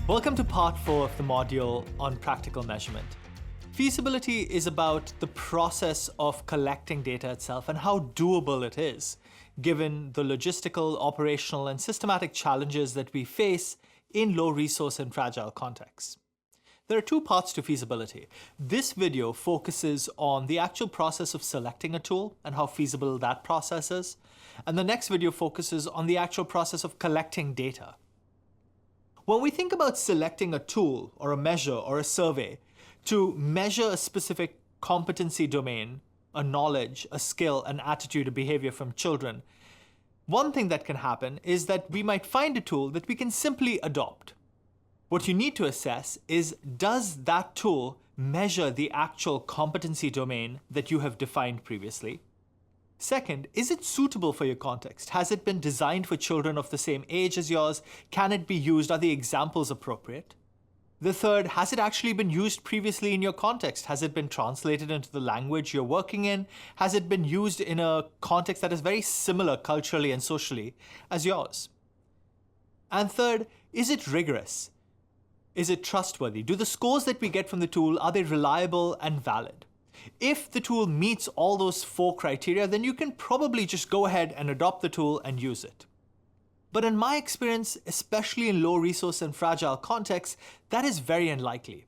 Welcome to part 4 of the module on practical measurement. Feasibility is about the process of collecting data itself and how doable it is, given the logistical, operational, and systematic challenges that we face in low resource and fragile contexts. There are two parts to feasibility. This video focuses on the actual process of selecting a tool and how feasible that process is. And the next video focuses on the actual process of collecting data. When we think about selecting a tool or a measure or a survey to measure a specific competency domain, a knowledge, a skill, an attitude, a behavior from children, one thing that can happen is that we might find a tool that we can simply adopt. What you need to assess is, does that tool measure the actual competency domain that you have defined previously? Second, is it suitable for your context? Has it been designed for children of the same age as yours? Can it be used? Are the examples appropriate? The third, has it actually been used previously in your context? Has it been translated into the language you're working in? Has it been used in a context that is very similar culturally and socially as yours? And third, is it rigorous? Is it trustworthy? Do the scores that we get from the tool, are they reliable and valid? If the tool meets all those 4 criteria, then you can probably just go ahead and adopt the tool and use it. But in my experience, especially in low resource and fragile contexts, that is very unlikely.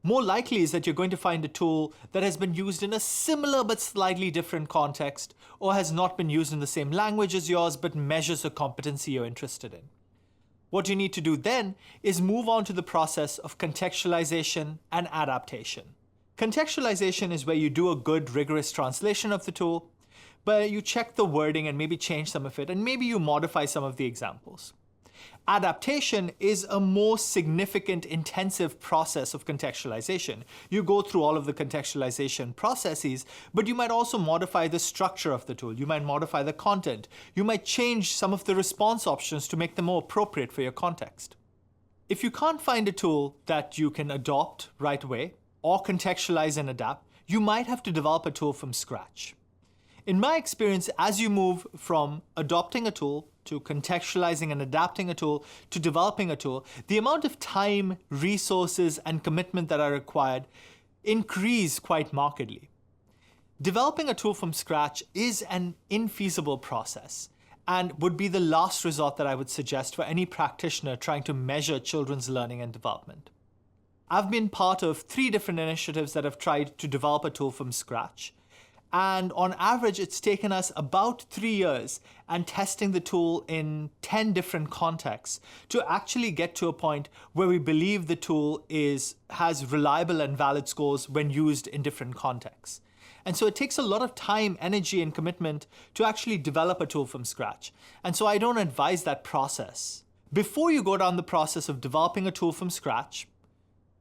More likely is that you're going to find a tool that has been used in a similar but slightly different context, or has not been used in the same language as yours but measures a competency you're interested in. What you need to do then is move on to the process of contextualization and adaptation. Contextualization is where you do a good, rigorous translation of the tool, but you check the wording and maybe change some of it, and maybe you modify some of the examples. Adaptation is a more significant, intensive process of contextualization. You go through all of the contextualization processes, but you might also modify the structure of the tool. You might modify the content. You might change some of the response options to make them more appropriate for your context. If you can't find a tool that you can adopt right away, or contextualize and adapt, you might have to develop a tool from scratch. In my experience, as you move from adopting a tool to contextualizing and adapting a tool to developing a tool, the amount of time, resources, and commitment that are required increase quite markedly. Developing a tool from scratch is an infeasible process and would be the last resort that I would suggest for any practitioner trying to measure children's learning and development. I've been part of 3 different initiatives that have tried to develop a tool from scratch. And on average, it's taken us about 3 years and testing the tool in 10 different contexts to actually get to a point where we believe the tool has reliable and valid scores when used in different contexts. And so it takes a lot of time, energy, and commitment to actually develop a tool from scratch. And so I don't advise that process. Before you go down the process of developing a tool from scratch,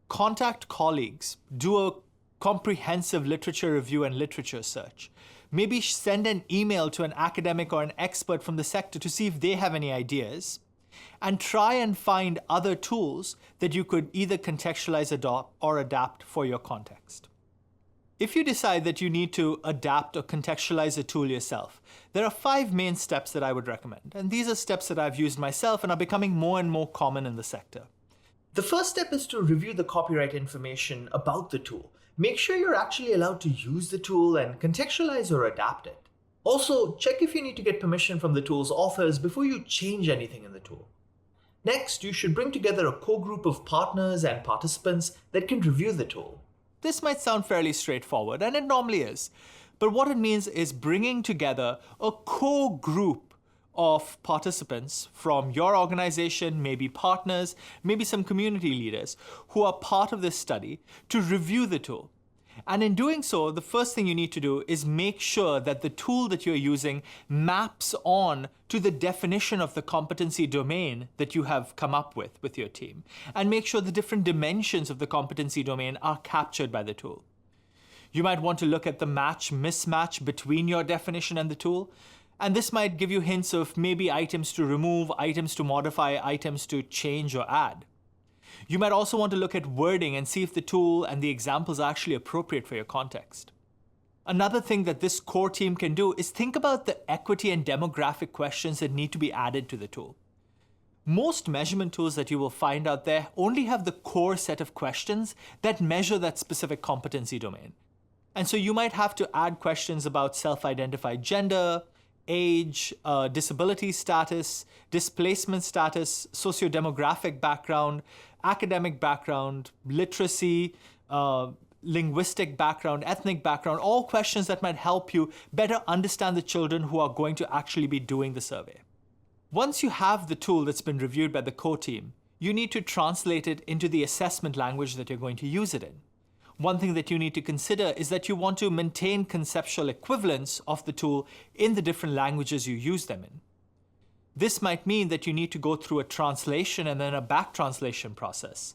contact colleagues, do a comprehensive literature review and literature search. Maybe send an email to an academic or an expert from the sector to see if they have any ideas, and try and find other tools that you could either contextualize, adopt, or adapt for your context. If you decide that you need to adapt or contextualize a tool yourself, there are 5 main steps that I would recommend. And these are steps that I've used myself and are becoming more and more common in the sector. The first step is to review the copyright information about the tool. Make sure you're actually allowed to use the tool and contextualize or adapt it. Also, check if you need to get permission from the tool's authors before you change anything in the tool. Next, you should bring together a core group of partners and participants that can review the tool. This might sound fairly straightforward, and it normally is, but what it means is bringing together a core group of participants from your organization, maybe partners, maybe some community leaders who are part of this study to review the tool. And in doing so, the first thing you need to do is make sure that the tool that you're using maps on to the definition of the competency domain that you have come up with your team, and make sure the different dimensions of the competency domain are captured by the tool. You might want to look at the match-mismatch between your definition and the tool. And this might give you hints of maybe items to remove, items to modify, items to change or add. You might also want to look at wording and see if the tool and the examples are actually appropriate for your context. Another thing that this core team can do is think about the equity and demographic questions that need to be added to the tool. Most measurement tools that you will find out there only have the core set of questions that measure that specific competency domain. And so you might have to add questions about self-identified gender, age, disability status, displacement status, socio-demographic background, academic background, literacy, linguistic background, ethnic background, all questions that might help you better understand the children who are going to actually be doing the survey. Once you have the tool that's been reviewed by the core team, you need to translate it into the assessment language that you're going to use it in. One thing that you need to consider is that you want to maintain conceptual equivalence of the tool in the different languages you use them in. This might mean that you need to go through a translation and then a back translation process.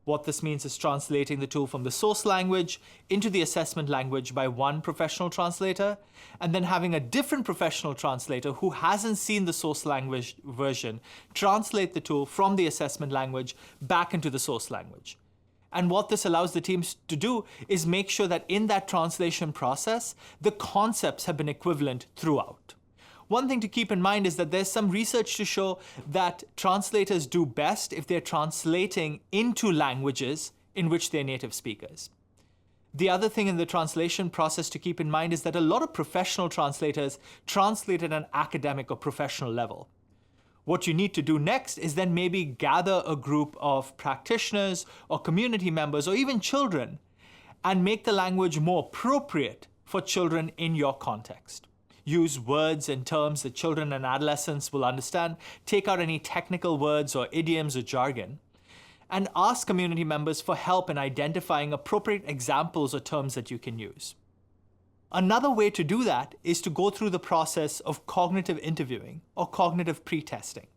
What this means is translating the tool from the source language into the assessment language by one professional translator, and then having a different professional translator who hasn't seen the source language version translate the tool from the assessment language back into the source language. And what this allows the teams to do is make sure that in that translation process, the concepts have been equivalent throughout. One thing to keep in mind is that there's some research to show that translators do best if they're translating into languages in which they're native speakers. The other thing in the translation process to keep in mind is that a lot of professional translators translate at an academic or professional level. What you need to do next is then maybe gather a group of practitioners or community members or even children and make the language more appropriate for children in your context. Use words and terms that children and adolescents will understand, take out any technical words or idioms or jargon, and ask community members for help in identifying appropriate examples or terms that you can use. Another way to do that is to go through the process of cognitive interviewing or cognitive pre-testing.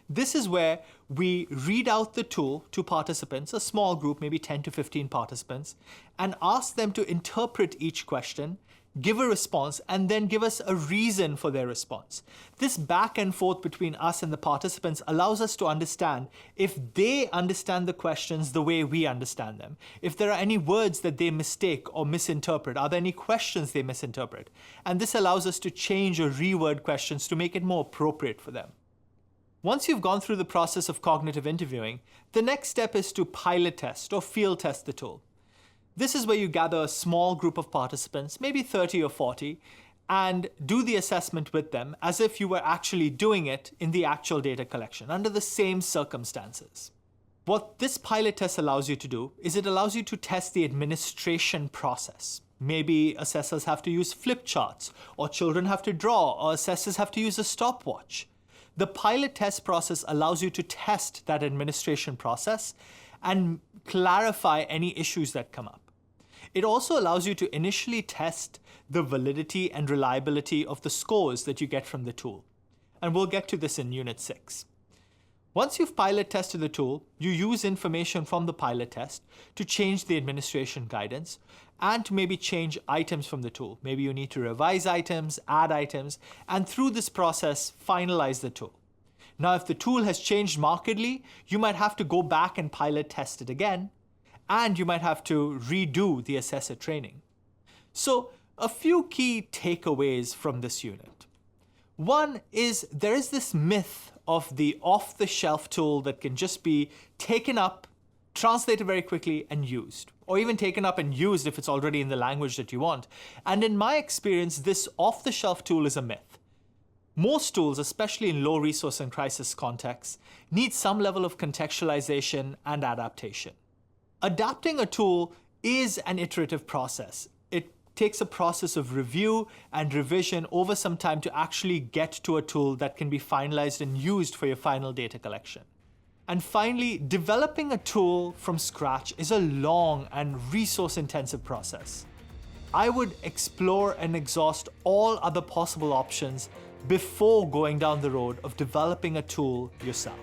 This is where we read out the tool to participants, a small group, maybe 10 to 15 participants, and ask them to interpret each question, give a response, and then give us a reason for their response. This back and forth between us and the participants allows us to understand if they understand the questions the way we understand them. If there are any words that they mistake or misinterpret, are there any questions they misinterpret? And this allows us to change or reword questions to make it more appropriate for them. Once you've gone through the process of cognitive interviewing, the next step is to pilot test or field test the tool. This is where you gather a small group of participants, maybe 30 or 40, and do the assessment with them as if you were actually doing it in the actual data collection under the same circumstances. What this pilot test allows you to do is it allows you to test the administration process. Maybe assessors have to use flip charts, or children have to draw, or assessors have to use a stopwatch. The pilot test process allows you to test that administration process and clarify any issues that come up. It also allows you to initially test the validity and reliability of the scores that you get from the tool. And we'll get to this in Unit 6. Once you've pilot tested the tool, you use information from the pilot test to change the administration guidance and to maybe change items from the tool. Maybe you need to revise items, add items, and through this process, finalize the tool. Now, if the tool has changed markedly, you might have to go back and pilot test it again, and you might have to redo the assessor training. So, a few key takeaways from this unit. One is there is this myth of the off-the-shelf tool that can just be taken up, translated very quickly, and used. Or even taken up and used if it's already in the language that you want. And in my experience, this off-the-shelf tool is a myth. Most tools, especially in low resource and crisis contexts, need some level of contextualization and adaptation. Adapting a tool is an iterative process. It takes a process of review and revision over some time to actually get to a tool that can be finalized and used for your final data collection. And finally, developing a tool from scratch is a long and resource-intensive process. I would explore and exhaust all other possible options before going down the road of developing a tool yourself.